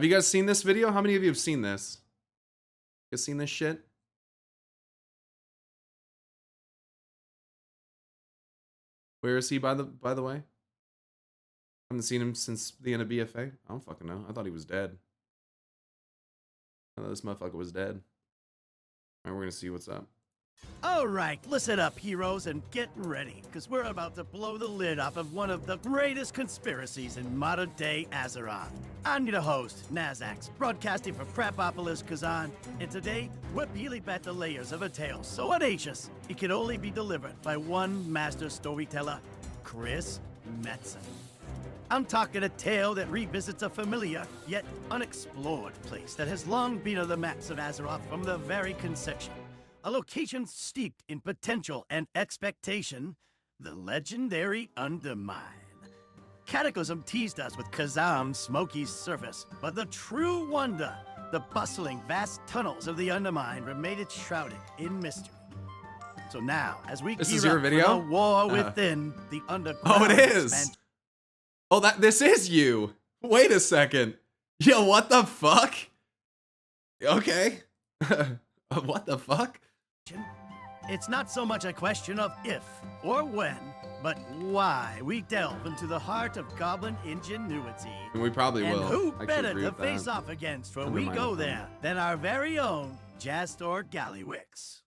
Have you guys seen this video? How many of you have seen this? You guys seen this shit? Where is he, by the way? I haven't seen him since the end of BFA. I don't fucking know. I thought he was dead. I thought this motherfucker was dead. Alright, we're gonna see what's up. Alright, listen up, heroes, and get ready, because we're about to blow the lid off of one of the greatest conspiracies in modern-day Azeroth. I'm your host, Xaxxas, broadcasting from Crapopolis, Kazan, and today, we're peeling back the layers of a tale so audacious, it can only be delivered by one master storyteller, Chris Metzen. I'm talking a tale that revisits a familiar, yet unexplored place that has long been on the maps of Azeroth from the very conception. A location steeped in potential and expectation, the legendary Undermine. Cataclysm teased us with Kazam's smoky surface, but the true wonder, the bustling, vast tunnels of the Undermine remained shrouded in mystery. So now, as we This gear is your up video? for the war within the underground. Oh, it is. Oh, this is you. Wait a second. Yo, what the fuck? Okay. What the fuck? It's not so much a question of if or when, but why we delve into the heart of goblin ingenuity. And we probably and will. who I better agree to with face that. off against when Undermine we go it. there than our very own Jastor Gallywix.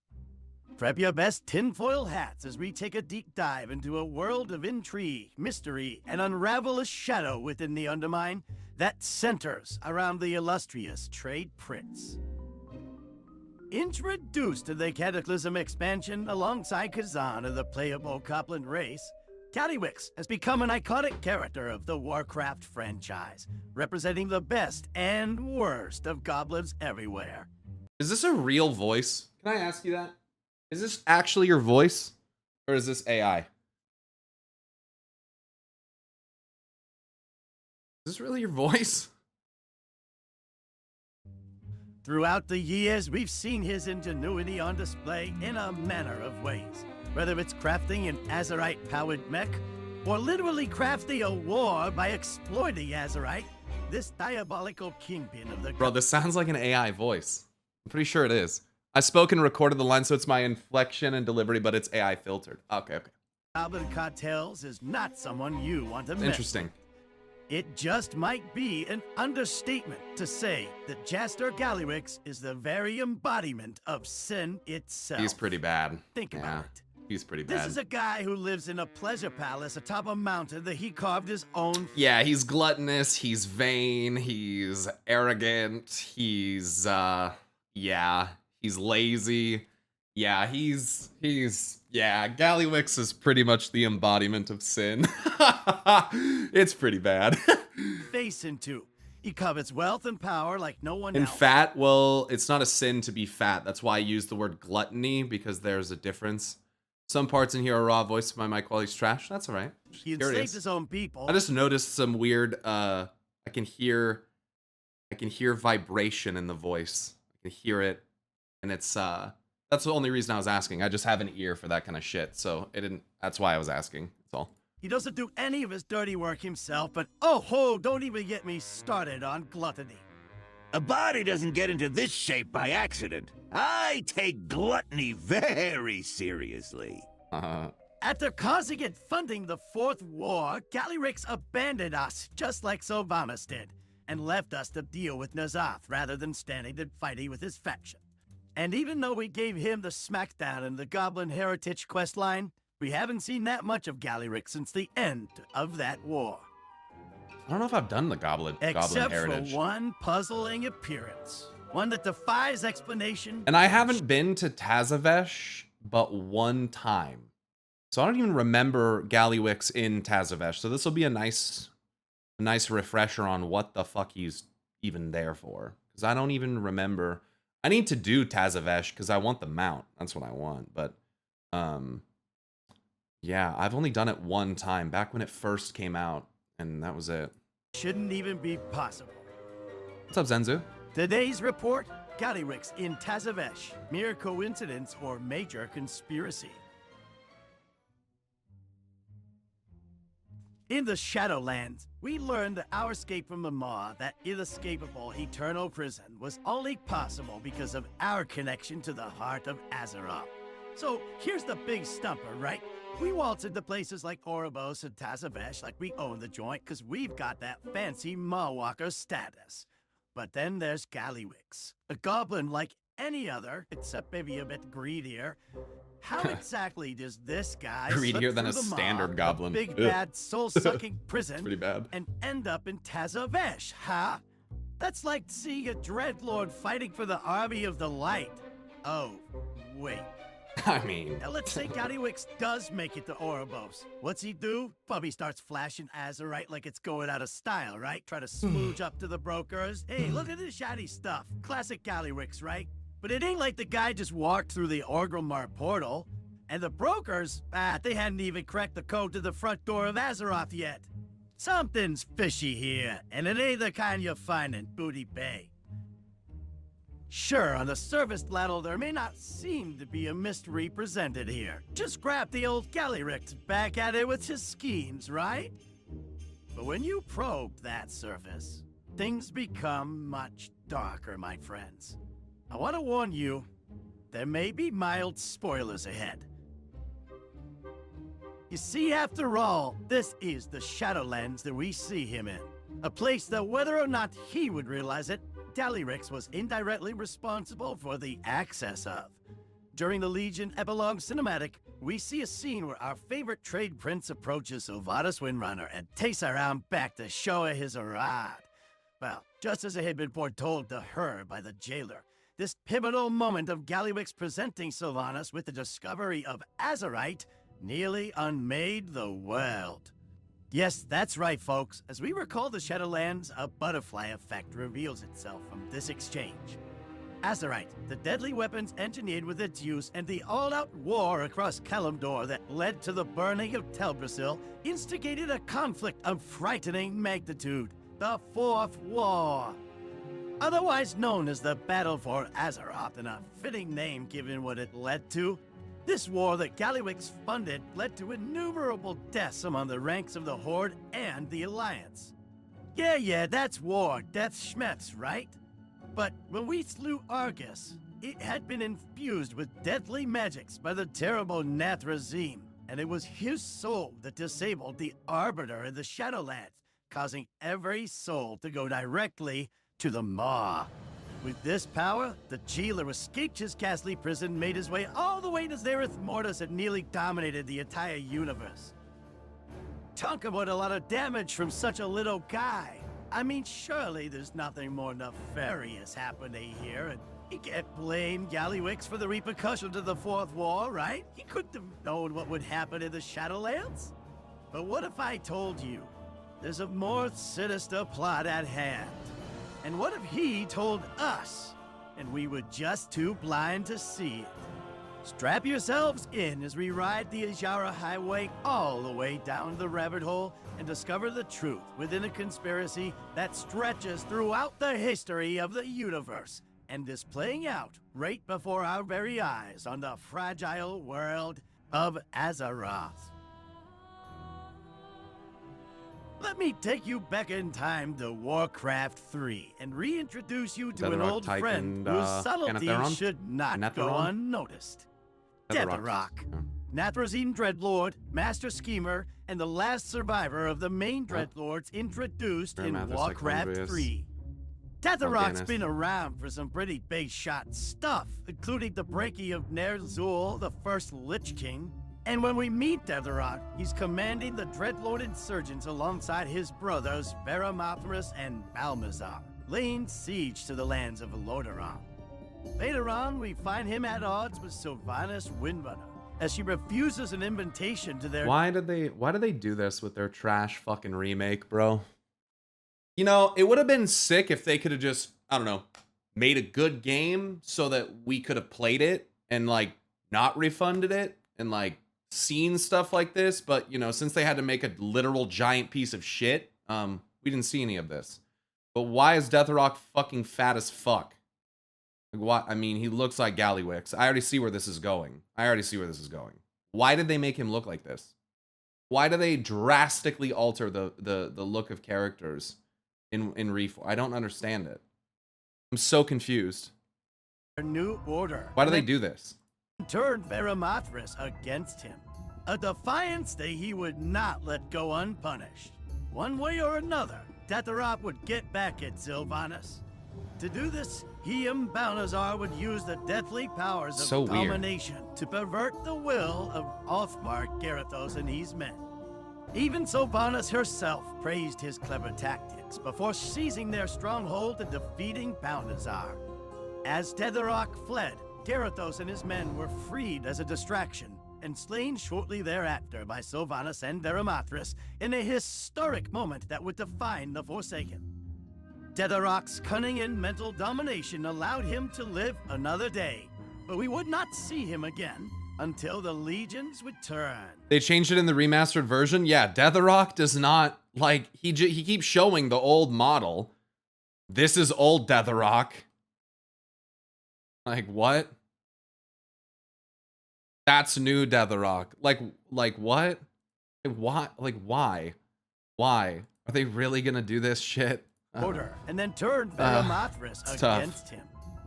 Prep your best tinfoil hats as we take a deep dive into a world of intrigue, mystery, and unravel a shadow within the Undermine that centers around the illustrious Trade Prince. Introduced to the Cataclysm expansion alongside Kazan of the playable Copland race, Gallywix has become an iconic character of the Warcraft franchise, representing the best and worst of goblins everywhere. Is this a real voice? Can I ask you that? Is this actually your voice? Or is this AI? Is this really your voice? Throughout the years, we've seen his ingenuity on display in a manner of ways. Whether it's crafting an Azerite-powered mech, or literally crafting a war by exploiting Azerite, this diabolical kingpin of the... Bro, this sounds like an AI voice. I'm pretty sure it is. I spoke and recorded the line, so it's my inflection and delivery, but it's AI filtered. Okay. Goblin Cartels is not someone you want to miss. Interesting. It just might be an understatement to say that Jastor Gallywix is the very embodiment of sin itself. He's pretty bad. Think about it. He's pretty bad. This is a guy who lives in a pleasure palace atop a mountain that he carved his own. Yeah, he's gluttonous, he's vain, he's arrogant, he's he's lazy. Yeah, Gallywix is pretty much the embodiment of sin. It's pretty bad. Face into. He covets wealth and power like no one And else. fat, well, it's not a sin to be fat. That's why I use the word gluttony, because there's a difference. Some parts in here are raw, voiced by my quality's trash. That's all right. He enslaved his own people. I just noticed some weird, I can hear vibration in the voice. I can hear it, and it's, that's the only reason I was asking. I just have an ear for that kind of shit, so that's why I was asking. That's all. He doesn't do any of his dirty work himself, but oh, don't even get me started on gluttony. A body doesn't get into this shape by accident. I take gluttony very seriously. After causing and funding the Fourth War, Gallywix abandoned us, just like Sobamas did, and left us to deal with Nazoth rather than standing and fighting with his faction. And even though we gave him the smackdown in the Goblin Heritage questline, we haven't seen that much of Gallywix since the end of that war. I don't know if I've done the Goblin Heritage. For one puzzling appearance. One that defies explanation. And I haven't been to Tazavesh but one time. So I don't even remember Gallywix in Tazavesh. So this will be a nice refresher on what the fuck he's even there for. Because I don't even remember. I need to do Tazavesh because I want the mount. That's what I want. But yeah, I've only done it one time, back when it first came out. And that was it. Shouldn't even be possible. What's up, Zenzu? Today's report, Gallywix in Tazavesh. Mere coincidence or major conspiracy? In the Shadowlands, we learned that our escape from the Maw, that inescapable eternal prison, was only possible because of our connection to the heart of Azeroth. So here's the big stumper, right? We waltz into places like Oribos and Tazavesh like we own the joint because we've got that fancy Mawwalker status. But then there's Gallywix, a goblin like any other, except maybe a bit greedier. How exactly does this guy Greedier slip than a through the standard Maw, goblin? the big Ugh. bad soul-sucking prison, Pretty bad. and end up in Tazavesh, huh? That's like seeing a dreadlord fighting for the army of the light. Oh, wait. I mean, Now let's say Gallywix does make it to Oribos. What's he do? Bubby starts flashing Azerite like it's going out of style, right? Try to smooge up to the brokers. Hey, look at this shiny stuff. Classic Gallywix, right? But it ain't like the guy just walked through the Orgrimmar portal. And the brokers, they hadn't even cracked the code to the front door of Azeroth yet. Something's fishy here, and it ain't the kind you'll find in Booty Bay. Sure, on the surface level, there may not seem to be a mystery presented here. Just grab the old Gallywix back at it with his schemes, right? But when you probe that surface, things become much darker, my friends. I want to warn you, there may be mild spoilers ahead. You see, after all, this is the Shadowlands that we see him in. A place that whether or not he would realize it, Gallywix was indirectly responsible for the access of. During the Legion Epilogue cinematic, we see a scene where our favorite trade prince approaches Sylvanas Windrunner and takes her around back to show her his rod. Well, just as it had been foretold to her by the jailer, this pivotal moment of Gallywix presenting Sylvanas with the discovery of Azerite nearly unmade the world. Yes, that's right, folks. As we recall the Shadowlands, a butterfly effect reveals itself from this exchange. Azerite, the deadly weapons engineered with its use, and the all-out war across Kalimdor that led to the burning of Teldrassil, instigated a conflict of frightening magnitude, the Fourth War. Otherwise known as the Battle for Azeroth, and a fitting name given what it led to, this war that Gallywix funded led to innumerable deaths among the ranks of the Horde and the Alliance. Yeah, that's war, death schmets, right? But when we slew Argus, it had been infused with deadly magics by the terrible Nathrazim, and it was his soul that disabled the Arbiter in the Shadowlands, causing every soul to go directly to the Maw. With this power, the jailer escaped his ghastly prison, made his way all the way to Zereth Mortis, and nearly dominated the entire universe. Talk about a lot of damage from such a little guy. I mean, surely there's nothing more nefarious happening here, and you can't blame Gallywix for the repercussions of the Fourth War, right? He couldn't have known what would happen in the Shadowlands. But what if I told you there's a more sinister plot at hand? And what if he told us, and we were just too blind to see it? Strap yourselves in as we ride the Azshara Highway all the way down the rabbit hole and discover the truth within a conspiracy that stretches throughout the history of the universe and is playing out right before our very eyes on the fragile world of Azeroth. Let me take you back in time to Warcraft 3 and reintroduce you to an Deathrock, old Tyke, friend and, whose subtlety Anetheron? should not go Anetheron? unnoticed. Deathrock. Deathrock, Yeah. Nathrazim Dreadlord, Master Schemer, and the last survivor of the main Dreadlords introduced in Grandmaster Warcraft Psychondrius. 3. Deathrock's Organist. been around for some pretty big shot stuff, including the breaking of Ner'zhul, the first Lich King. And when we meet Deathrock, he's commanding the Dreadlord insurgents alongside his brothers Veramothras and Balmazar, laying siege to the lands of Lordaeron. Later on, we find him at odds with Sylvanas Windrunner, as she refuses an invitation to their— Why did they do this with their trash fucking remake, bro? You know, it would have been sick if they could have just, I don't know, made a good game so that we could have played it and like not refunded it and like seen stuff like this. But you know, since they had to make a literal giant piece of shit, we didn't see any of this. But why is Deathrock fucking fat as fuck? Like, why? I mean, he looks like Gallywix. I already see where this is going. Why did they make him look like this? Why do they drastically alter the look of characters in Reform? I don't understand it. I'm so confused. A new order. Why do they do this? Turned Pyromancer against him. A defiance that he would not let go unpunished. One way or another, Tetherop would get back at Sylvanas. To do this, he and Balnazar would use the deathly powers of domination to pervert the will of Othmar, Garithos, and his men. Even Sylvanas herself praised his clever tactics before seizing their stronghold and defeating Balnazar. As Tetherok fled, Garithos and his men were freed as a distraction and slain shortly thereafter by Sylvanas and Pyromancer in a historic moment that would define the Forsaken. Tetherok's cunning and mental domination allowed him to live another day, but we would not see him again until the legions would turn. They changed it in the remastered version? Yeah, Tetherok does not, like, he keeps showing the old model. This is old Tetherok. Like, what? That's new Tetherok. Like what? Why? Why? Are they really gonna do this shit? Order, and then turned Pyromancer against him.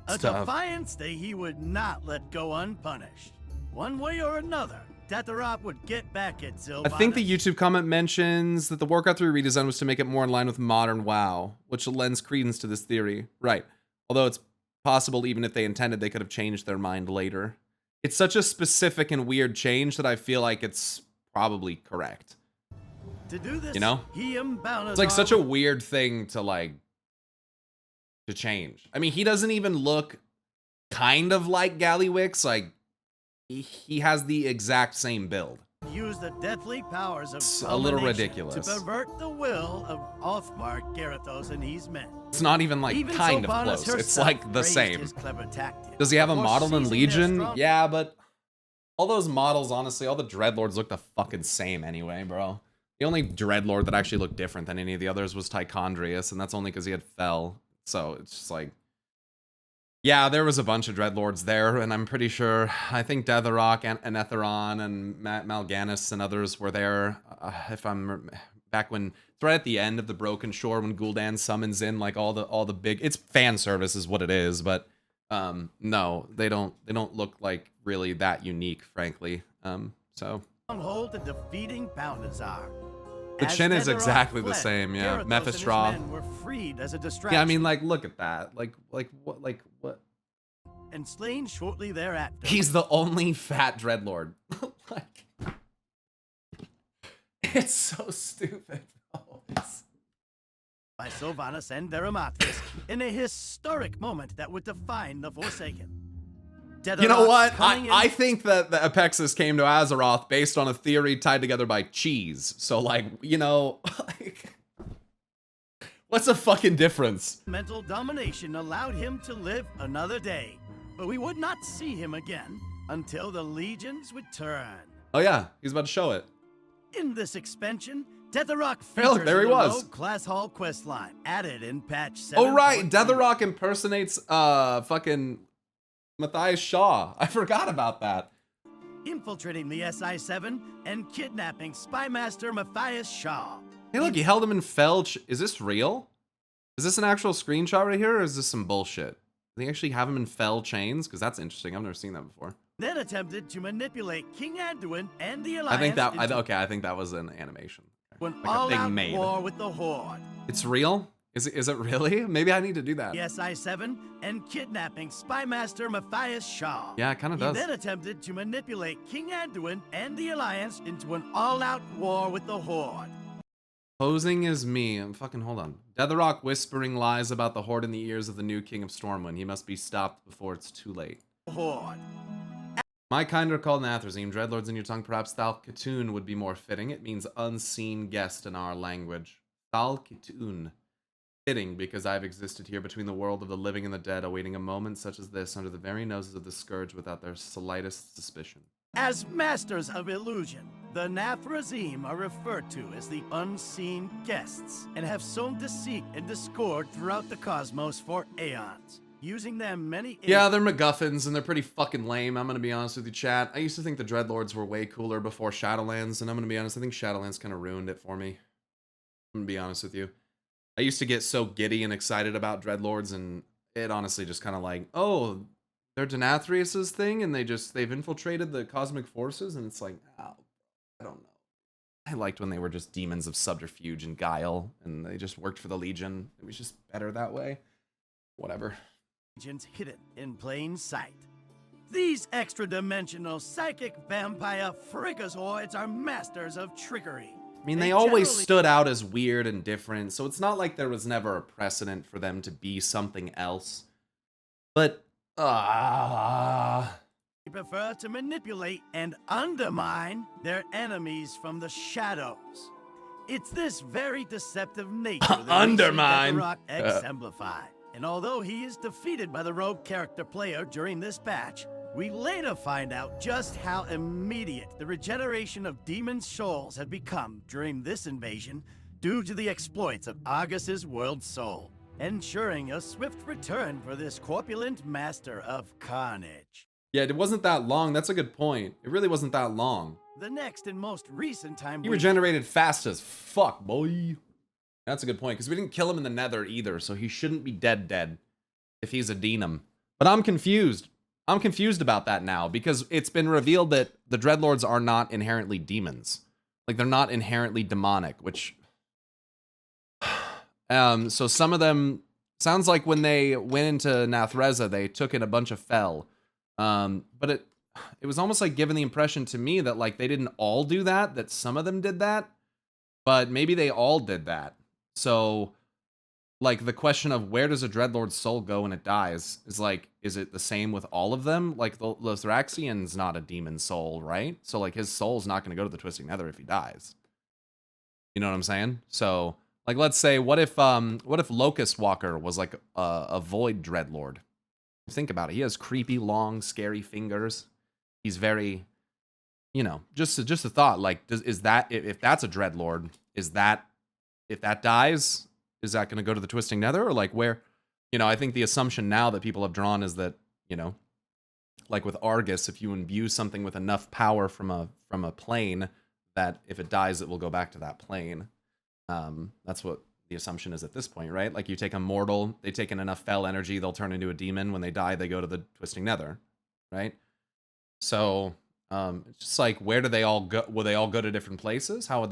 A defiance that he would not let go unpunished. One way or another, Tetherop would get back at Sylvanas. I think the YouTube comment mentions that the Warcraft 3 redesign was to make it more in line with modern WoW, which lends credence to this theory. Right. Although it's possible even if they intended, they could have changed their mind later. It's such a specific and weird change that I feel like it's probably correct. To do this, you know? It's like such a weird thing to change. I mean, he doesn't even look kind of like Gallywix. Like, he has the exact same build. Use the deathly powers of a little ridiculous to pervert the will of Othmar, Garithos, and his men. It's not even like Even kind of Sylvanas close. It's like the same. Tactics, does he have a model in Legion? Strong... Yeah, but all those models, honestly, all the Dreadlords look the fucking same anyway, bro. The only Dreadlord that actually looked different than any of the others was Tychondrius, and that's only because he had Fell. So it's just like, yeah, there was a bunch of Dreadlords there, and I'm pretty sure, I think Tetherok and Etheron and Mal'Ganis and others were there. If I'm back when, it's right at the end of the Broken Shore when Gul'dan summons in like all the big, it's fan service is what it is, but no, they don't look like really that unique, frankly. So. Hold to defeating Balnazar. The chin is exactly the same, yeah. Mephistraw. Were freed as a distraction. Yeah, I mean, like, look at that. Like what? And slain shortly thereafter. He's the only fat Dreadlord. Like, it's so stupid. By Sylvanas and Pyromancer in a historic moment that would define the Forsaken. You know what? I think that the Apexis came to Azeroth based on a theory tied together by cheese. So, like, you know, like, what's the fucking difference? Mental domination allowed him to live another day, but we would not see him again until the legions would turn. Oh yeah, he's about to show it. In this expansion, Tetherok features there he was. Class Hall questline added in patch 7. Oh right, Tetherok impersonates fucking Matthias Shaw. I forgot about that. Infiltrating the SI-7 and kidnapping Spymaster Matthias Shaw. Hey look, he held him in Felch. Is this real? Is this an actual screenshot right here, or is this some bullshit? Did they actually have him in Fell chains? Because that's interesting. I've never seen that before. Then attempted to manipulate King Anduin and the Alliance. I think that was an animation. When like all-out war with the Horde. It's real? Is it really? Maybe I need to do that. The SI-7 and kidnapping Spymaster Matthias Shaw. Yeah, it kind of does. He then attempted to manipulate King Anduin and the Alliance into an all-out war with the Horde. Posing is me. Hold on. Tetherok whispering lies about the Horde in the ears of the new King of Stormwind. He must be stopped before it's too late. Horde. My kind are called Nathrazim. Dreadlords in your tongue, perhaps Thalk'tun would be more fitting. It means unseen guest in our language. Thalk'tun. Fitting, because I've existed here between the world of the living and the dead, awaiting a moment such as this under the very noses of the Scourge without their slightest suspicion. As masters of illusion, the Nathrazim are referred to as the unseen guests, and have sown deceit and discord throughout the cosmos for aeons. using them many... Yeah, they're MacGuffins, and they're pretty fucking lame. I'm gonna be honest with you, chat. I used to think the Dreadlords were way cooler before Shadowlands, and I'm gonna be honest, I think Shadowlands kind of ruined it for me. I'm gonna be honest with you. I used to get so giddy and excited about Dreadlords, and it honestly just kind of like, oh, they're Denathrius's thing, and they've infiltrated the cosmic forces, and it's like, oh, I don't know. I liked when they were just demons of subterfuge and guile, and they just worked for the Legion. It was just better that way. Whatever. Legion's hidden in plain sight. These extra-dimensional psychic vampire freakazoids are masters of trickery. I mean, they always stood out as weird and different, so it's not like there was never a precedent for them to be something else. But, They prefer to manipulate and undermine their enemies from the shadows. It's this very deceptive nature that Undermine. we see Deathrock exemplify. And although he is defeated by the rogue character player during this patch, we later find out just how immediate the regeneration of demon souls have become during this invasion due to the exploits of Argus's World Soul, ensuring a swift return for this corpulent master of carnage. yeah, it wasn't that long. That's a good point. It really wasn't that long. The next and most recent time He regenerated fast as fuck, boy. That's a good point, because we didn't kill him in the Nether either, so he shouldn't be dead if he's a Denum. But I'm confused. I'm confused about that now, because it's been revealed that the Dreadlords are not inherently demons. Like, they're not inherently demonic, which... so some of them... Sounds like when they went into Nathreza, they took in a bunch of fel. But it was almost like giving the impression to me that, like, they didn't all do that some of them did that. But maybe they all did that. So... like, the question of where does a Dreadlord's soul go when it dies is like, is it the same with all of them? Like, the Thraxian's not a demon soul, right? So, like, his soul's not going to go to the Twisting Nether if he dies. You know what I'm saying? So, like, let's say, what if Locust Walker was, like, a Void Dreadlord? Think about it. He has creepy, long, scary fingers. He's very, you know, just a thought. Like, is that, if that's a Dreadlord, if that dies... is that going to go to the Twisting Nether, or like where, you know, I think the assumption now that people have drawn is that, you know, like with Argus, if you imbue something with enough power from a plane, that if it dies, it will go back to that plane. That's what the assumption is at this point, right? Like you take a mortal, they take in enough fel energy, they'll turn into a demon. When they die, they go to the Twisting Nether, right? So it's just like, where do they all go? Will they all go to different places? How would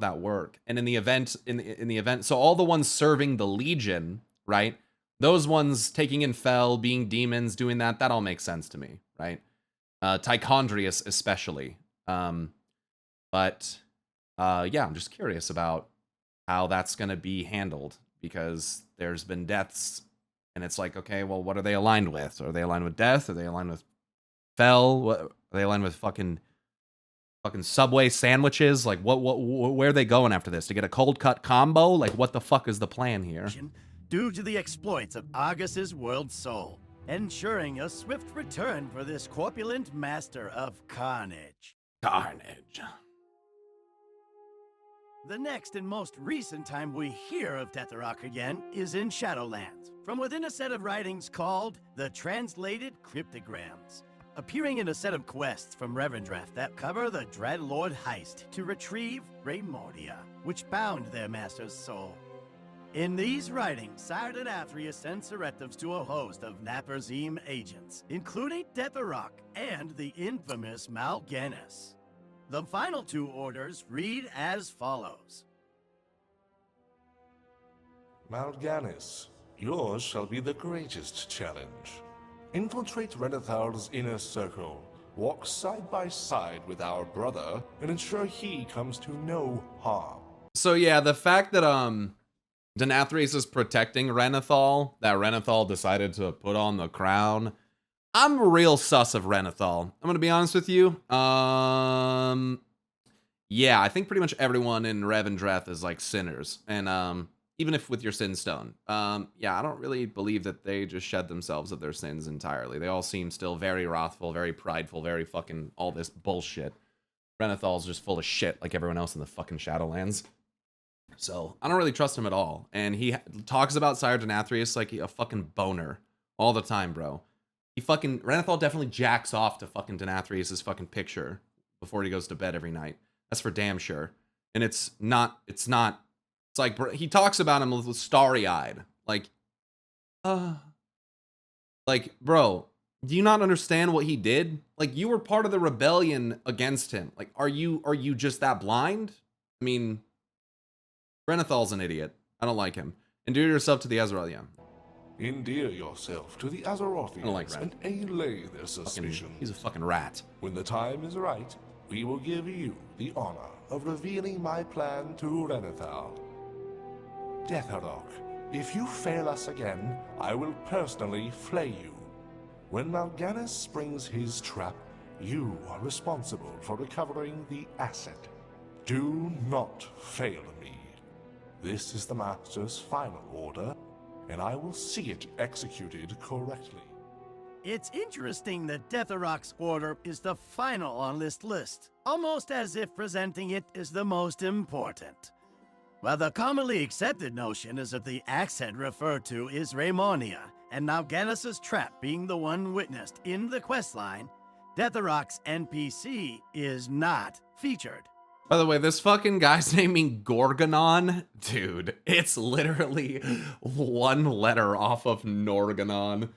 that work? And in the event, so all the ones serving the Legion, right? Those ones taking in fel, being demons, doing that all makes sense to me, right? Tichondrius especially. But yeah, I'm just curious about how that's going to be handled, because there's been deaths, and it's like, okay, well, what are they aligned with? Are they aligned with death? Are they aligned with fel? What, are they aligned with fucking Subway sandwiches? Like, where are they going after this? To get a cold cut combo? Like, what the fuck is the plan here? Due to the exploits of Argus's World Soul, ensuring a swift return for this corpulent master of carnage. Carnage. The next and most recent time we hear of Deathrock again is in Shadowlands, from within a set of writings called the Translated Cryptograms, appearing in a set of quests from Revendreth that cover the Dreadlord heist to retrieve Raymordia, which bound their master's soul. In these writings, Sire Denathrius sends directives to a host of Naperzim agents, including Deathrock and the infamous Mal'Ganis. The final two orders read as follows. Mal'Ganis, yours shall be the greatest challenge. Infiltrate Renathar's inner circle, walk side by side with our brother, and ensure he comes to no harm. So yeah, the fact that Denathrius is protecting Renathal, that Renathal decided to put on the crown, I'm real sus of Renathal. I'm gonna be honest with you. Yeah, I think pretty much everyone in Revendreth is like sinners, and even if with your sin stone, yeah, I don't really believe that they just shed themselves of their sins entirely. They all seem still very wrathful, very prideful, very fucking all this bullshit. Renathal's just full of shit like everyone else in the fucking Shadowlands. So I don't really trust him at all. And he talks about Sire Denathrius like a fucking boner all the time, bro. He fucking, Renathal definitely jacks off to fucking Denathrius' fucking picture before he goes to bed every night. That's for damn sure. And it's like, bro, he talks about him with starry-eyed. Like, bro, do you not understand what he did? Like, you were part of the rebellion against him. Like, are you just that blind? I mean, Renathal's an idiot. I don't like him. Endear yourself to the Azraelian. Endear yourself to the Azerothians like and allay their suspicion. He's a fucking rat. When the time is right, we will give you the honor of revealing my plan to Renathal. Deatharok, if you fail us again, I will personally flay you. When Mal'Ganis springs his trap, you are responsible for recovering the asset. Do not fail me. This is the Master's final order, and I will see it executed correctly. It's interesting that Deatharok's order is the final on this list, almost as if presenting it is the most important. While the commonly accepted notion is that the accent referred to is Raimonia, and Mal'Ganis' trap being the one witnessed in the questline, Deatharok's NPC is not featured. By the way, this fucking guy's naming Gorgonon, dude, it's literally one letter off of Norgonon.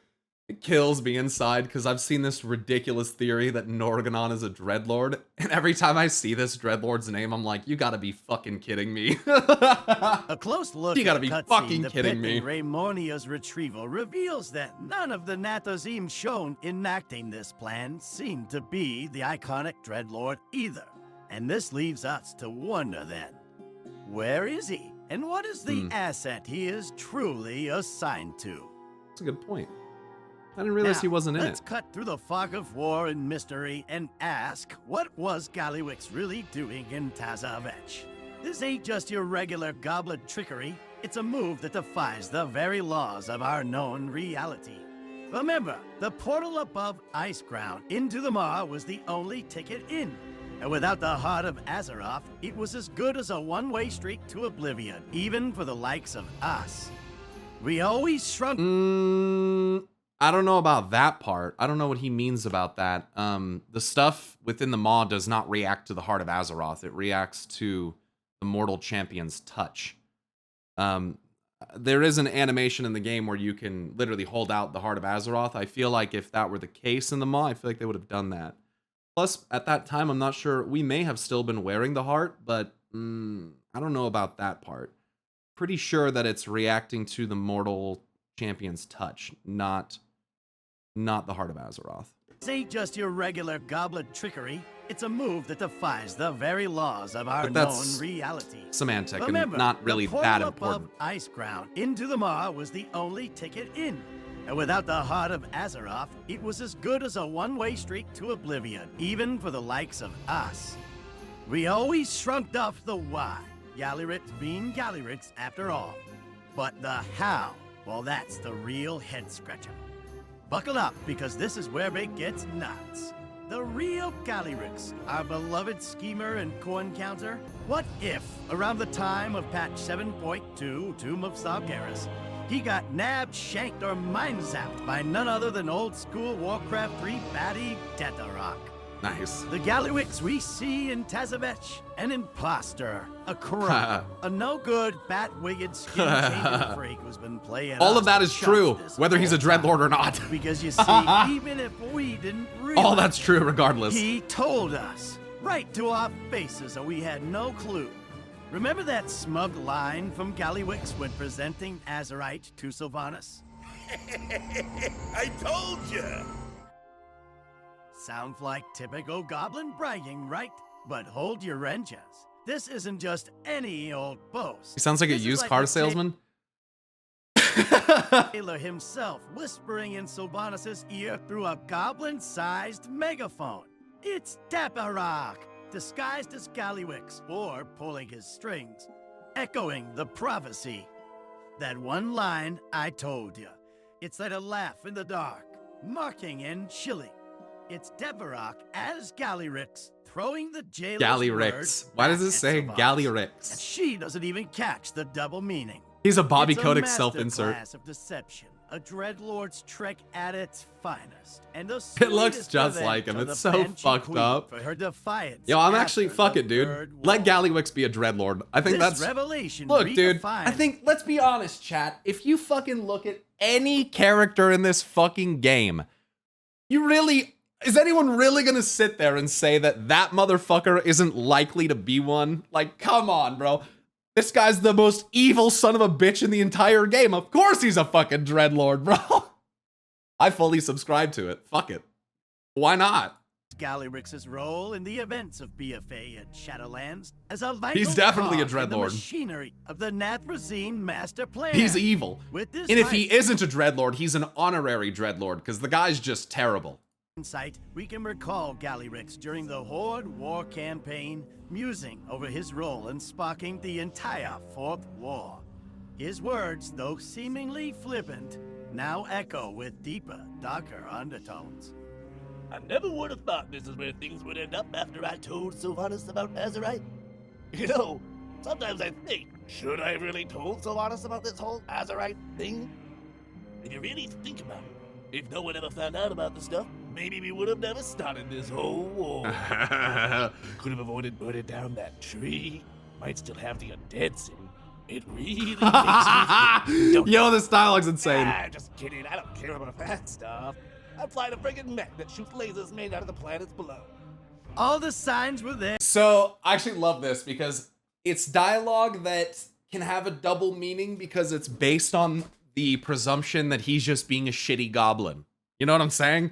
It kills me inside because I've seen this ridiculous theory that Norgonon is a Dreadlord, and every time I see this Dreadlord's name, I'm like, you gotta be fucking kidding me. A close look You gotta at be the fucking cutscene kidding me. depicting Raimonia's retrieval reveals that none of the Nathazim shown enacting this plan seem to be the iconic Dreadlord either. And this leaves us to wonder then, where is he? And what is the asset he is truly assigned to? That's a good point. I didn't realize Now, he wasn't in let's it. cut through the fog of war and mystery and ask, what was Gallywix really doing in Tazavech? This ain't just your regular goblet trickery. It's a move that defies the very laws of our known reality. Remember, the portal above Iceground into the Maw was the only ticket in. And without the heart of Azeroth, it was as good as a one-way street to oblivion, even for the likes of us. We always shrunk... I don't know about that part. I don't know what he means about that. The stuff within the Maw does not react to the heart of Azeroth. It reacts to the mortal champion's touch. There is an animation in the game where you can literally hold out the heart of Azeroth. I feel like if that were the case in the Maw, I feel like they would have done that. Plus, at that time, I'm not sure. We may have still been wearing the heart, but I don't know about that part. Pretty sure that it's reacting to the mortal champion's touch, not the heart of Azeroth. This ain't just your regular goblet trickery. It's a move that defies the very laws of our But known that's reality. semantic Remember, and not really the that portal important. above Iceground into the Maw was the only ticket in. And without the heart of Azeroth, it was as good as a one-way street to oblivion, even for the likes of us. We always shrugged off the why, Gallywix being Gallywix after all. But the how, well, that's the real head-scratcher. Buckle up, because this is where it gets nuts. The real Gallywix, our beloved schemer and co-encounter. What if, around the time of patch 7.2, Tomb of Sargeras, he got nabbed, shanked, or mind-zapped by none other than old-school Warcraft 3 baddie Deatharok? Nice. The Gallywix we see in Tazavech, an imposter, a crook, a no-good, bat-wigged, skin-changing freak who's been playing All us of that to is shots true, this whether he's a whole time. Dreadlord or not. Because you see, even if we didn't realize, All that's true regardless. he told us, right to our faces, so we had no clue. Remember that smug line from Gallywix when presenting Azerite to Sylvanas? I told you! Sounds like typical goblin bragging, right? But hold your wrenches. This isn't just any old boast. He sounds like a This is used like car the salesman. Taylor himself whispering in Sylvanas' ear through a goblin-sized megaphone. It's Deatharok, disguised as Gallywix, or pulling his strings, echoing the prophecy. That one line I told you. It's like a laugh in the dark, mocking and chilling. it's Devarok as Gallywix, throwing the jailer's Gallywix. words Why does back it at say Sylvanas. And Gallywix? she doesn't even catch the double meaning. He's a Bobby It's Kotick a self-insert. masterclass of deception, a dreadlord's trick at its finest, and the It looks sweetest just revenge like him. of It's the so Banshee fucked Queen up. for her defiance. Yo, I'm after actually the fuck it, dude. Third Let War. Gallywix be a dreadlord. I think This that's revelation Look, dude. I redefined think let's be honest, chat. If you fucking look at any character in this fucking game, is anyone really gonna sit there and say that that motherfucker isn't likely to be one? Like, come on, bro. This guy's the most evil son of a bitch in the entire game. Of course he's a fucking dreadlord, bro. I fully subscribe to it. Fuck it. Why not? Gallywix's role in the events of BFA and Shadowlands as a vital He's definitely a cog in the dreadlord. machinery of the Nathrazine master plan. He's evil. With this And if he right isn't a dreadlord, he's an honorary dreadlord, because the guy's just terrible. insight, we can recall Gallywix during the Horde War campaign, musing over his role in sparking the entire Fourth War. His words, though seemingly flippant, now echo with deeper, darker undertones. I never would have thought this is where things would end up after I told Sylvanas about Azerite. You know, sometimes I think, should I have really told Sylvanas about this whole Azerite thing? If you really think about it, if no one ever found out about the stuff, maybe we would have never started this whole war. Could have avoided burning down that tree. Might still have the undead city. It really makes me think, Yo, this dialogue's insane. just kidding. I don't care about that stuff. I'm flying a friggin' mech that shoots lasers made out of the planets below. All the signs were there. So, I actually love this because it's dialogue that can have a double meaning because it's based on the presumption that he's just being a shitty goblin. You know what I'm saying?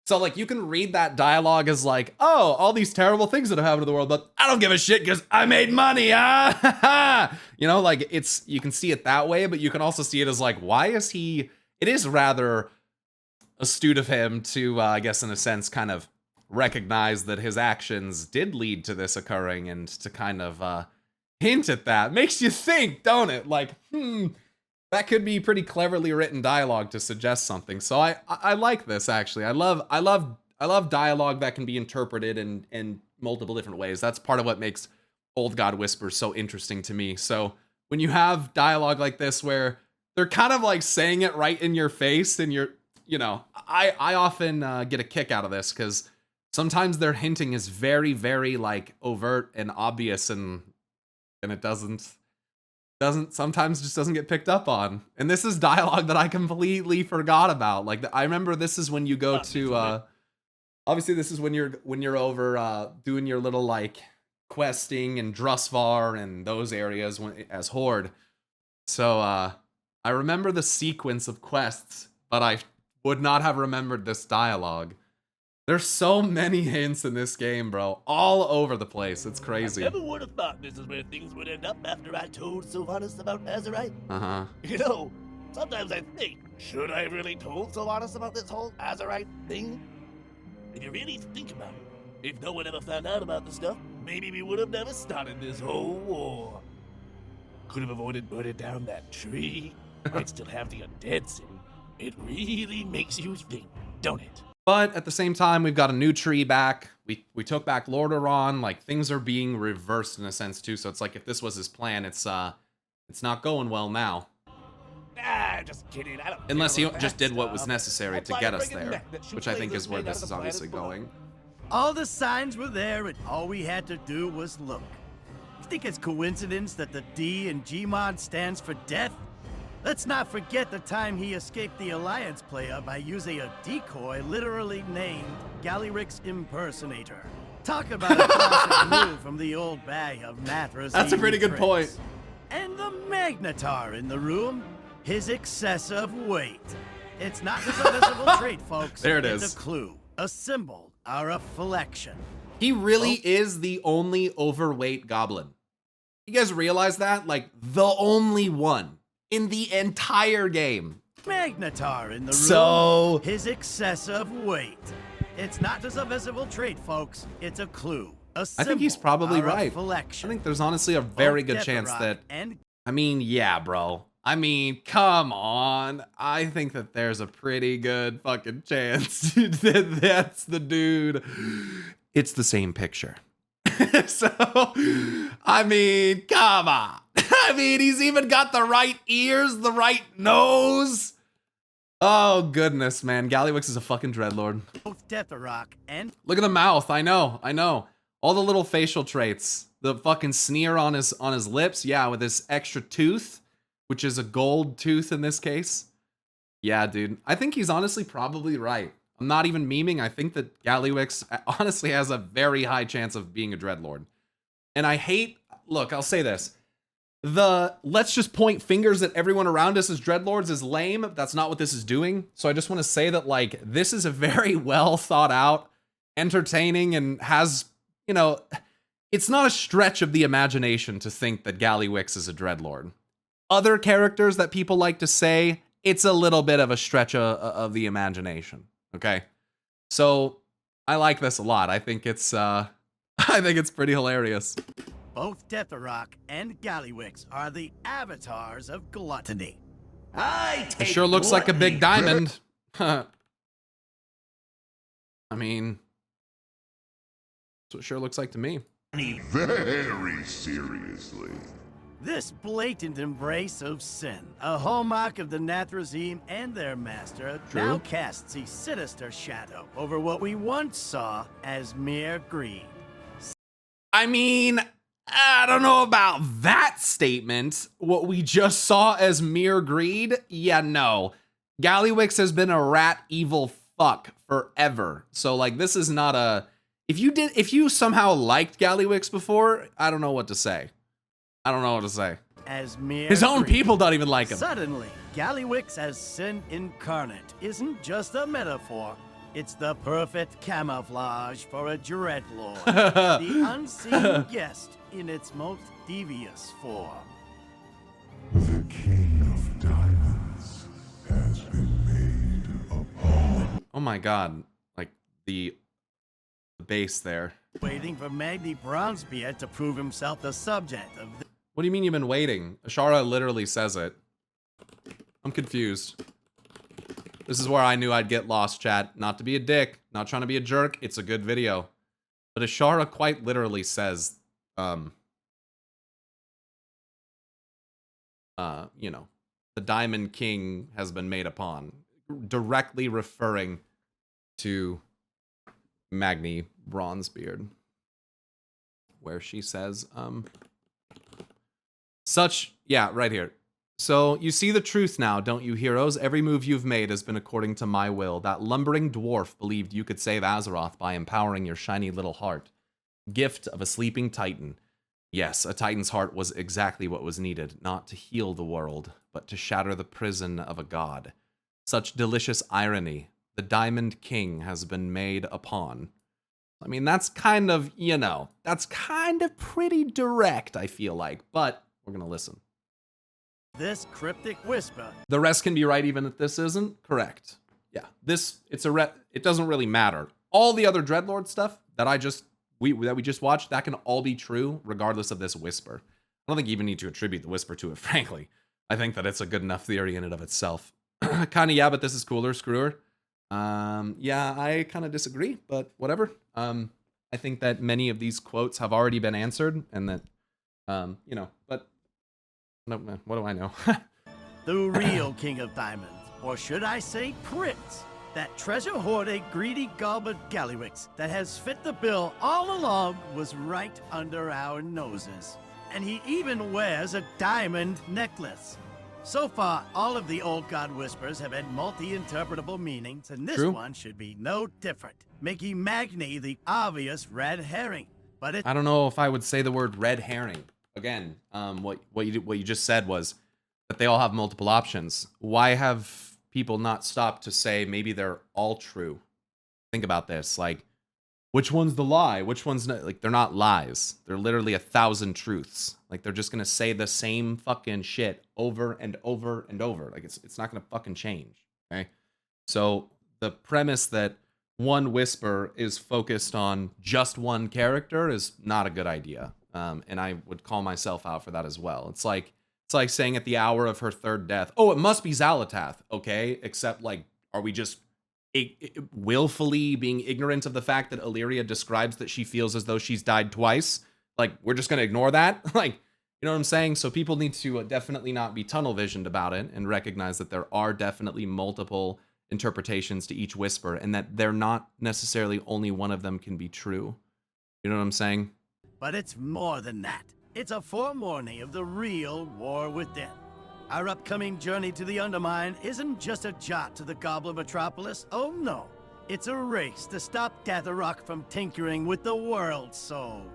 So, like, you can read that dialogue as like, oh, all these terrible things that have happened to the world, but I don't give a shit because I made money, ah! You know, like, you can see it that way, but you can also see it as like, why is he, it is rather astute of him to, I guess in a sense, kind of recognize that his actions did lead to this occurring and to kind of hint at that. Makes you think, don't it? Like, that could be pretty cleverly written dialogue to suggest something. So I like this, actually. I love dialogue that can be interpreted in multiple different ways. That's part of what makes Old God Whispers so interesting to me. So when you have dialogue like this where they're kind of like saying it right in your face and you know, I often get a kick out of this because sometimes their hinting is very, very like overt and obvious and it sometimes just doesn't get picked up on. And this is dialogue that I completely forgot about. Like, I remember this is when you go to, obviously this is when you're over doing your little like questing and Drusvar and those areas as Horde. So I remember the sequence of quests, but I would not have remembered this dialogue. There's so many hints in this game, bro. All over the place. It's crazy. I never would have thought this is where things would end up after I told Sylvanas about Azerite. Uh-huh. You know, sometimes I think, should I have really told Sylvanas about this whole Azerite thing? If you really think about it, if no one ever found out about the stuff, maybe we would have never started this whole war. Could have avoided burning down that tree. Might still have the undead city. It really makes you think, don't it? But at the same time, we've got a new tree back. We took back Lordaeron. Like, things are being reversed in a sense too. So it's like if this was his plan, it's not going well now. Just kidding. I don't Unless he care about just that did what was stuff. necessary I to fly get a us friggin' there, mech that shoots which I think lasers is where made out this of is the obviously planets below. going. All the signs were there, and all we had to do was look. You think it's coincidence that the D in Gmod stands for death? Let's not forget the time he escaped the Alliance player by using a decoy literally named Gallywix Impersonator. Talk about a classic move from the old bag of Nathrazine. That's a pretty good point. And the Magnetar in the room, his excessive weight. It's not just a visible trait, folks. There it it's is. a clue, a symbol, or a flexion. He really is the only overweight goblin. You guys realize that? Like, the only one in the entire game. Magnetar in the room. So- his excessive weight. It's not just a visible trait, folks. It's a clue. A symbol, I think he's probably or a right. I flexion. think there's honestly a very Both good chance Deathrock that, and I mean, yeah, bro. I mean, come on. I think that there's a pretty good fucking chance that that's the dude. It's the same picture. So, I mean, come on. I mean, he's even got the right ears, the right nose. Oh, goodness, man. Gallywix is a fucking dreadlord. Both Deathrock and Look at the mouth. I know. All the little facial traits. The fucking sneer on his lips. Yeah, with his extra tooth, which is a gold tooth in this case. Yeah, dude. I think he's honestly probably right. I'm not even memeing. I think that Gallywix honestly has a very high chance of being a dreadlord. And I hate... Look, I'll say this. Let's just point fingers at everyone around us as dreadlords is lame. That's not what this is doing. So I just want to say that, like, this is a very well thought out, entertaining, and has, you know... It's not a stretch of the imagination to think that Gallywix is a dreadlord. Other characters that people like to say, it's a little bit of a stretch of the imagination. Okay, so I like this a lot. I think it's pretty hilarious. both Deathrock and Gallywix are the avatars of gluttony. I It take sure looks like a big gluttony diamond. I mean, that's what it sure looks like to me. Very seriously. This blatant embrace of sin, a hallmark of the Nathrazim and their master, now casts a sinister shadow over what we once saw as mere greed. I mean, I don't know about that statement. What we just saw as mere greed? Yeah, no. Gallywix has been a rat evil fuck forever. So, like, this is not a... If you somehow liked Gallywix before, I don't know what to say. As mere His own greed. people don't even like him. Suddenly, Gallywix as sin incarnate isn't just a metaphor. It's the perfect camouflage for a dreadlord. The unseen guest in its most devious form. The King of Diamonds has been made a pawn. Oh my god. Like, the base there. Waiting for Magni Bronzebeard to prove himself the subject of the What do you mean you've been waiting? Ashara literally says it. I'm confused. This is where I knew I'd get lost, chat. Not to be a dick, not trying to be a jerk. It's a good video. But Ashara quite literally says, you know, the Diamond King has been made a pawn. Directly referring to Magni Bronzebeard. Where she says, yeah, right here. So, you see the truth now, don't you, heroes? Every move you've made has been according to my will. That lumbering dwarf believed you could save Azeroth by empowering your shiny little heart. Gift of a sleeping titan. Yes, a titan's heart was exactly what was needed, not to heal the world, but to shatter the prison of a god. Such delicious irony. The Diamond King has been made a pawn. I mean, that's kind of, you know, that's kind of pretty direct, I feel like, but we're gonna listen. this cryptic whisper. The rest can be right even if this isn't correct. Yeah, it doesn't really matter. All the other Dreadlord stuff that we just watched, that can all be true regardless of this whisper. I don't think you even need to attribute the whisper to it, frankly. I think that it's a good enough theory in and of itself. Kinda, yeah, but this is cooler, screw her. Yeah, I kind of disagree, but whatever. I think that many of these quotes have already been answered, and that, you know, but no, what do I know? The real King of Diamonds, or should I say Prince, that treasure-hoarding, greedy goblin Gallywix that has fit the bill all along was right under our noses. And he even wears a diamond necklace. So far, all of the old god whispers have had multi-interpretable meanings, and this one should be no different, making Magni the obvious red herring. But it I don't know if I would say the word red herring. Again, what you just said was that they all have multiple options. Why have people not stopped to say maybe they're all true? Think about this. Like, which one's the lie? Which one's not? Like, they're not lies. They're literally 1,000 truths. Like, they're just gonna say the same fucking shit over and over and over. Like, it's not gonna fucking change. Okay. So the premise that one whisper is focused on just one character is not a good idea. And I would call myself out for that as well. It's like It's like saying at the hour of her third death, oh, it must be Xalatath, okay? Except, like, are we just willfully being ignorant of the fact that Illyria describes that she feels as though she's died twice? Like, we're just going to ignore that? Like, you know what I'm saying? So people need to definitely not be tunnel visioned about it and recognize that there are definitely multiple interpretations to each whisper and that they're not necessarily only one of them can be true. You know what I'm saying? But it's more than that. It's a forewarning of the real war within. Our upcoming journey to the Undermine isn't just a jaunt to the Goblin Metropolis. Oh no. It's a race to stop Datharok from tinkering with the world's soul.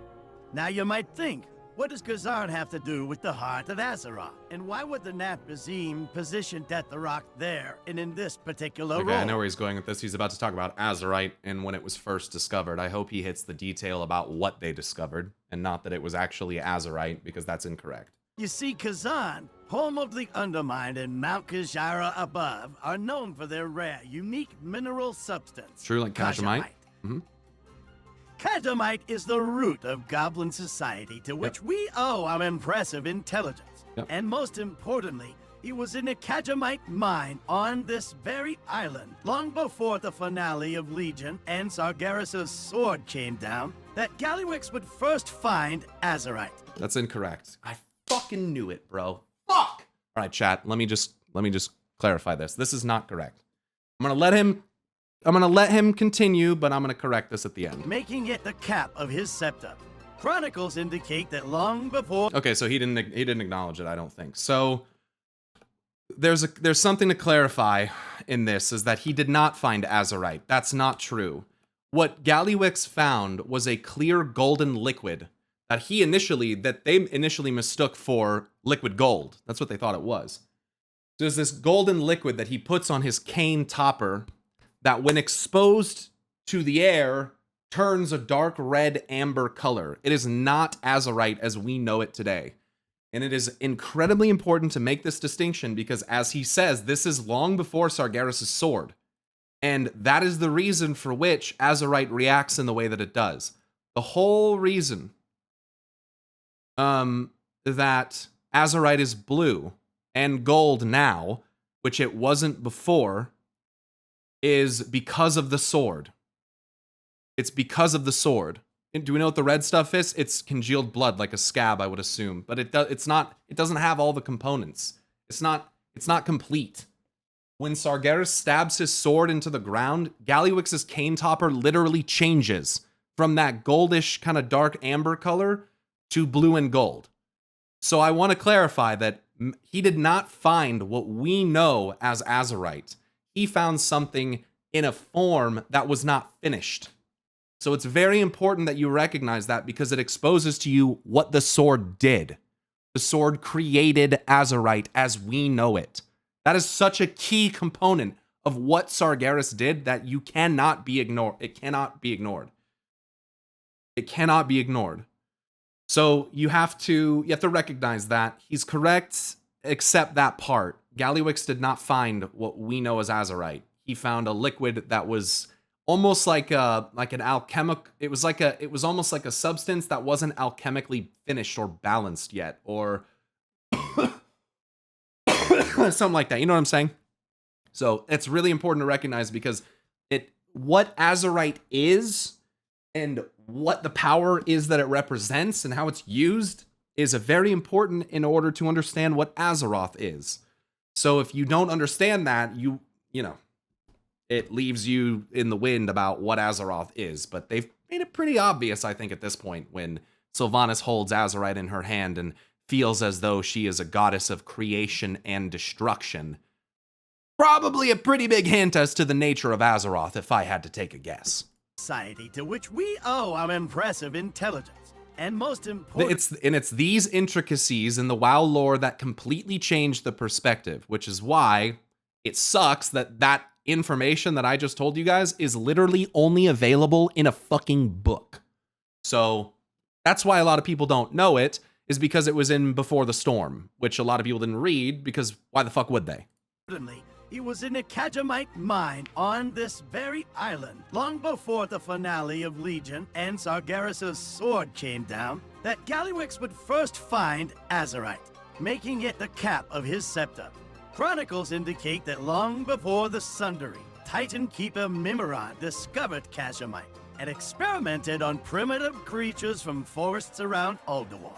Now you might think, what does Gazarn have to do with the heart of Azeroth? And why would the Nathrazim position Datharok there and in this particular Okay, role? I know where he's going with this. He's about to talk about Azerite and when it was first discovered. I hope he hits the detail about what they discovered and not that it was actually Azerite, because that's incorrect. You see, Kazan, home of the Undermine and Mount Kajara above, are known for their rare, unique mineral substance. True, like Kajamite? Mm-hmm. Kajamite is the root of Goblin society to which we owe our impressive intelligence. And most importantly, it was in a Kajamite mine on this very island, long before the finale of Legion and Sargeras' sword came down, that Gallywix would first find Azerite. That's incorrect. I fucking knew it, bro. Fuck! All right, chat, let me just clarify this. This is not correct. I'm gonna let him continue, but I'm gonna correct this at the end. Making it the cap of his scepter. Chronicles indicate that long before... Okay, so he didn't acknowledge it, I don't think. So there's something to clarify in this, is that he did not find Azerite. That's not true. What Gallywix found was a clear golden liquid that they initially mistook for liquid gold. That's what they thought it was. There's this golden liquid that he puts on his cane topper that when exposed to the air turns a dark red amber color. It is not Azerite as we know it today. And it is incredibly important to make this distinction because, as he says, this is long before Sargeras' sword. And that is the reason for which Azerite reacts in the way that it does. The whole reason that Azerite is blue and gold now, which it wasn't before, is because of the sword. It's because of the sword. Do we know what the red stuff is? It's congealed blood, like a scab, I would assume. But it doesn't have all the components. It's not complete. When Sargeras stabs his sword into the ground, Gallywix's cane topper literally changes from that goldish kind of dark amber color to blue and gold. So I want to clarify that he did not find what we know as Azerite. He found something in a form that was not finished. So it's very important that you recognize that because it exposes to you what the sword did. The sword created Azerite as we know it. That is such a key component of what Sargeras did that you cannot be ignored. It cannot be ignored. It cannot be ignored. So you have to recognize that. He's correct, except that part. Gallywix did not find what we know as Azerite. He found a liquid that was almost like an alchemic. It was almost like a substance that wasn't alchemically finished or balanced yet, or something like that. You know what I'm saying? So it's really important to recognize because what Azerite is and what the power is that it represents and how it's used is very important in order to understand what Azeroth is. So if you don't understand that, you know, it leaves you in the wind about what Azeroth is. But they've made it pretty obvious, I think, at this point when Sylvanas holds Azerite in her hand and feels as though she is a goddess of creation and destruction. Probably a pretty big hint as to the nature of Azeroth, if I had to take a guess. Society to which we owe our impressive intelligence. And most important... It's these intricacies in the WoW lore that completely change the perspective, which is why it sucks that information that I just told you guys is literally only available in a fucking book. So that's why a lot of people don't know it, is because it was in Before the Storm, which a lot of people didn't read, because why the fuck would they? He was in a Kajamite mine on this very island, long before the finale of Legion and Sargeras' sword came down, that Gallywix would first find Azerite. making it the cap of his scepter. Chronicles indicate that long before the Sundering, Titan keeper Mimiron discovered Cashmite and experimented on primitive creatures from forests around Ulduar,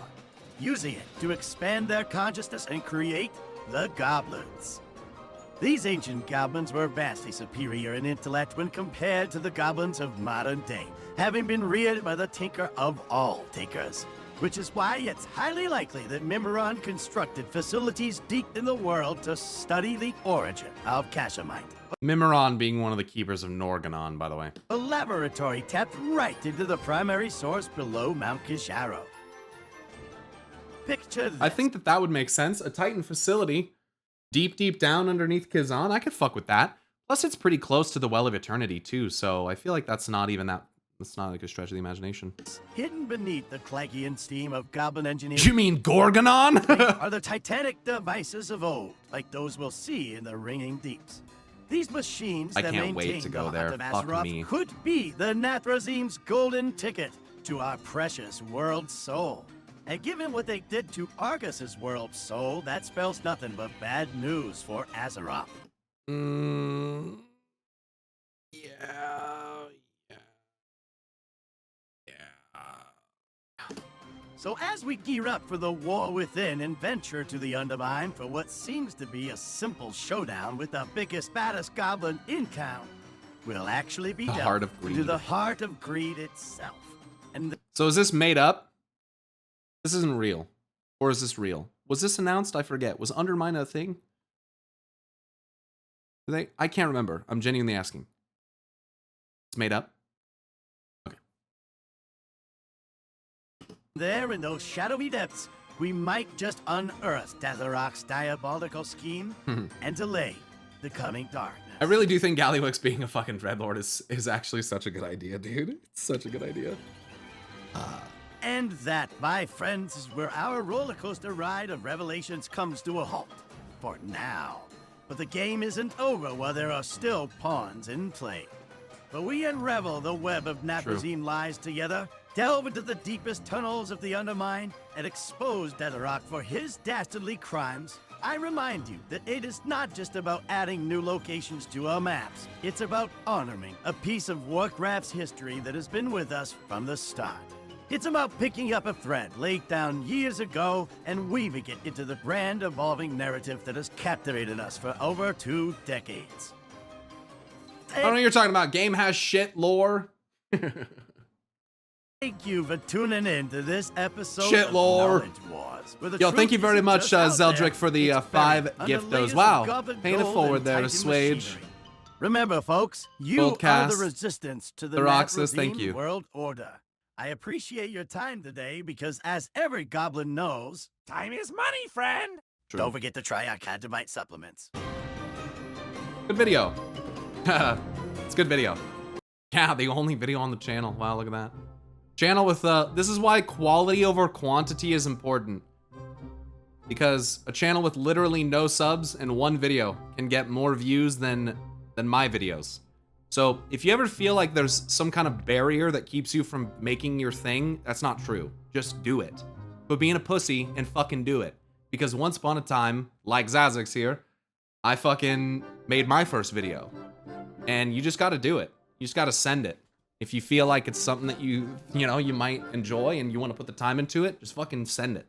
using it to expand their consciousness and create the goblins. These ancient goblins were vastly superior in intellect when compared to the goblins of modern day, having been reared by the tinker of all tinkers, which is why it's highly likely that Mimiron constructed facilities deep in the world to study the origin of Cashmite. Mimiron being one of the keepers of Norganon, by the way. A laboratory tapped right into the primary source below Mount Kisharo. Picture this. I think that would make sense. A Titan facility deep down underneath Kazan. I could fuck with that. Plus, it's pretty close to the Well of Eternity, too, so I feel like that's not like a stretch of the imagination. Hidden beneath the Clagian steam of goblin engineering You mean Gorgonon? are the titanic devices of old, like those we'll see in the ringing deeps. These machines I that can't wait maintain to go the there. heart of Fuck Azeroth me. could be the Nathrazim's golden ticket to our precious world soul. And given what they did to Argus's world soul, that spells nothing but bad news for Azeroth. So as we gear up for the war within and venture to the Undermine for what seems to be a simple showdown with the biggest, baddest goblin in town, we'll actually be The dealt Heart of Greed. into the heart of greed itself. And So is this made up? This isn't real. Or is this real? Was this announced? I forget. Was Undermine a thing? I can't remember. I'm genuinely asking. It's made up? there in those shadowy depths, we might just unearth Datharok's diabolical scheme and delay the coming darkness. I really do think Gallywix being a fucking Dreadlord is actually such a good idea, dude. It's such a good idea. And that, my friends, is where our roller coaster ride of revelations comes to a halt. For now. But the game isn't over while there are still pawns in play. But we unravel the web of Nathrazim lies together, delve into the deepest tunnels of the Undermine, and expose Datharok for his dastardly crimes. I remind you that it is not just about adding new locations to our maps. It's about honoring a piece of Warcraft's history that has been with us from the start. It's about picking up a thread laid down years ago and weaving it into the brand evolving narrative that has captivated us for over 2 decades. I don't know what you're talking about. Game has shit lore. Thank you for tuning in to this episode Shit of lore. Knowledge Wars. where the Yo, thank truth you very isn't much, just out there, Zeldrick, for the it's 5 buried gift under layers those. of Wow. goblin Paying it gold forward and there to Titan Swage. machinery. Remember, folks, you Gold are cast. the resistance to the The Roxas, thank Nathrazim you. world order. I appreciate your time today because, as every goblin knows, Time is money, friend. True. don't forget to try our Cantamite supplements. Good video. It's a good video. Yeah, the only video on the channel. Wow, look at that. Channel with, this is why quality over quantity is important. Because a channel with literally no subs and 1 video can get more views than my videos. So if you ever feel like there's some kind of barrier that keeps you from making your thing, that's not true. Just do it. But being a pussy and fucking do it. Because once upon a time, like Xaxxas here, I fucking made my first video. And you just gotta do it. You just gotta send it. If you feel like it's something that you might enjoy and you want to put the time into it, just fucking send it.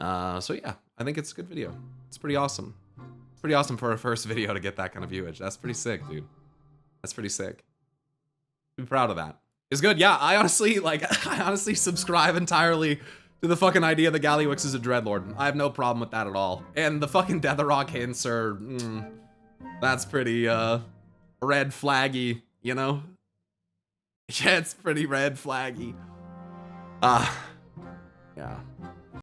So yeah, I think it's a good video. It's pretty awesome. It's pretty awesome for a first video to get that kind of viewage. That's pretty sick, dude. That's pretty sick. Be proud of that. It's good. Yeah, I honestly subscribe entirely to the fucking idea that Gallywix is a Dreadlord. I have no problem with that at all. And the fucking Datharok hints are, that's pretty, red flaggy, you know? Yeah, it's pretty red flaggy. Yeah.